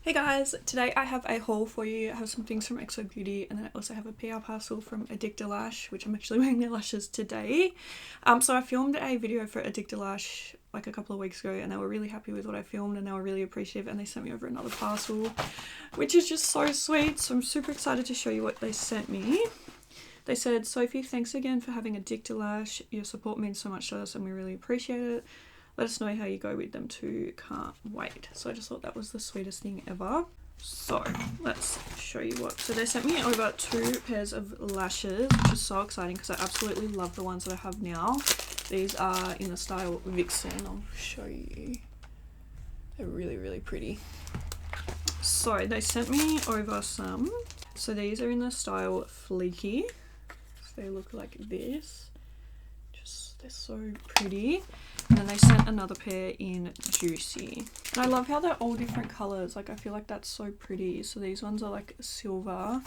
Hey guys, today I have a haul for you. I have some things from XOBEAUTY and then I also have a PR parcel from Lash, which I'm actually wearing their lashes today. So I filmed a video for Lash like a couple of weeks ago and they were really happy with what I filmed and they were really appreciative and they sent me over another parcel, which is just so sweet. So I'm super excited to show you what they sent me. They said, "Sophie, thanks again for having Lash. Your support means so much to us and we really appreciate it. Let us know how you go with them too. Can't wait." So I just thought that was the sweetest thing ever. So let's show you what. So they sent me over 2 pairs of lashes, which is so exciting because I absolutely love the ones that I have now. These are in the style Vixen. I'll show you. They're really, really pretty. So they sent me over some. So these are in the style Fleeky. So they look like this. They're so pretty. And then they sent another pair in Juicy. And I love how they're all different colours. Like, I feel like that's so pretty. So these ones are like silver.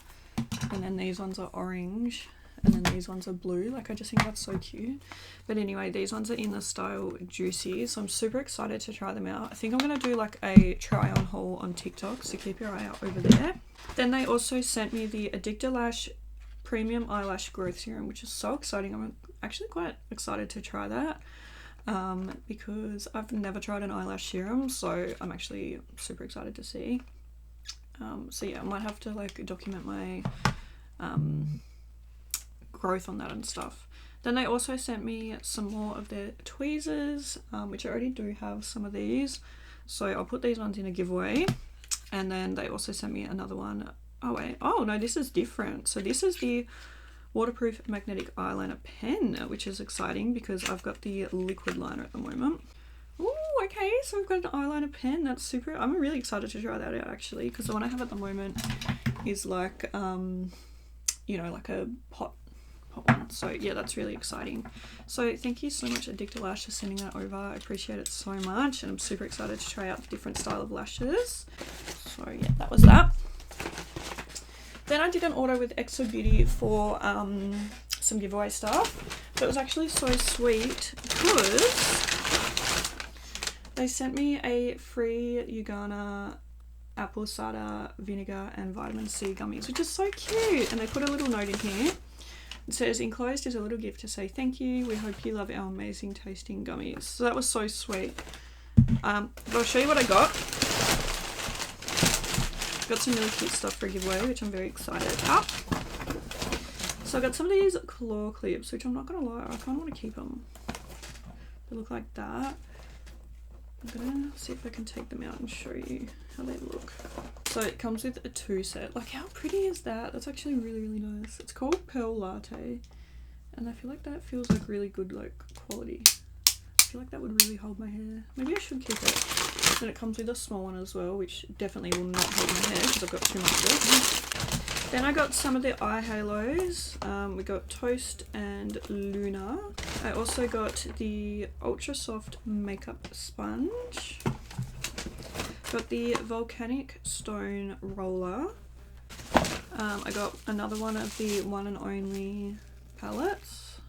And then these ones are orange. And then these ones are blue. Like, I just think that's so cute. But anyway, these ones are in the style Juicy. So I'm super excited to try them out. I think I'm going to do like a try on haul on TikTok. So keep your eye out over there. Then they also sent me the Lash Premium Eyelash Growth Serum, which is so exciting. I'm actually quite excited to try that. Because I've never tried an eyelash serum, so I'm actually super excited to see. So yeah, I might have to like document my growth on that and stuff. Then they also sent me some more of their tweezers, which I already do have some of these, so I'll put these ones in a giveaway. And then they also sent me another one. Oh wait, oh no, this is different. So this is the waterproof magnetic eyeliner pen, which is exciting because I've got the liquid liner at the moment. Oh, okay, so I've got an eyeliner pen. That's super. I'm really excited to try that out actually, because the one I have at the moment is like you know, like a pot one. So yeah, that's really exciting. So thank you so much Lash for sending that over. I appreciate it so much and I'm super excited to try out the different style of lashes. So yeah, that was that. Then I did an order with XOBEAUTY for some giveaway stuff. But it was actually so sweet because they sent me a free Ugana apple cider vinegar and vitamin C gummies, which is so cute. And they put a little note in here. It says, "Enclosed is a little gift to say thank you. We hope you love our amazing tasting gummies." So that was so sweet. But I'll show you what I got. Got some really cute stuff for a giveaway, which I'm very excited about. So I got some of these claw clips, which I'm not gonna lie, I kind of want to keep them. They look like that. I'm gonna see if I can take them out and show you how they look. So it comes with a 2 set. Like, how pretty is that? That's actually really, really nice. It's called Pearl Latte, and I feel like that feels like really good like quality. I feel like that would really hold my hair. Maybe I should keep it. Then it comes with a small one as well, which definitely will not hold my hair because I've got too much of it. Then I got some of the eye halos. We got Toast and Luna. I also got the Ultra Soft Makeup Sponge. Got the Volcanic Stone Roller. I got another one of the One and Only palettes.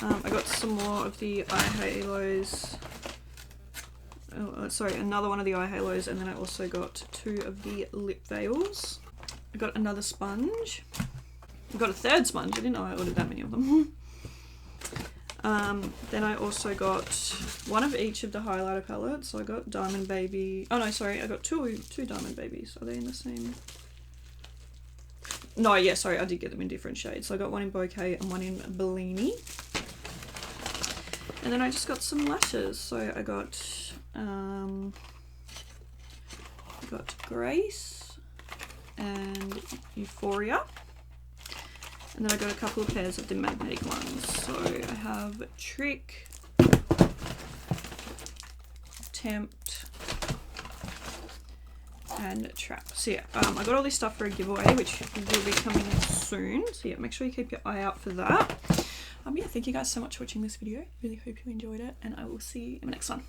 I got some more of the eye halos. Sorry, another one of the eye halos, and then I also got 2 of the lip veils. I got another sponge. I got a 3rd sponge. I didn't know I ordered that many of them. Then I also got 1 of each of the highlighter palettes. So I got Diamond Baby. Oh no, sorry, I got two Diamond Babies. Are they in the same? No, yeah, sorry, I did get them in different shades. So I got one in Bouquet and one in Bellini. And then I just got some lashes. So I got Grace and Euphoria. And then I got a couple of pairs of the magnetic ones. So I have Trick, Tempt, and Trap. So yeah, I got all this stuff for a giveaway, which will be coming soon. So yeah, make sure you keep your eye out for that. Yeah, thank you guys so much for watching this video. Really hope you enjoyed it, and I will see you in the next one.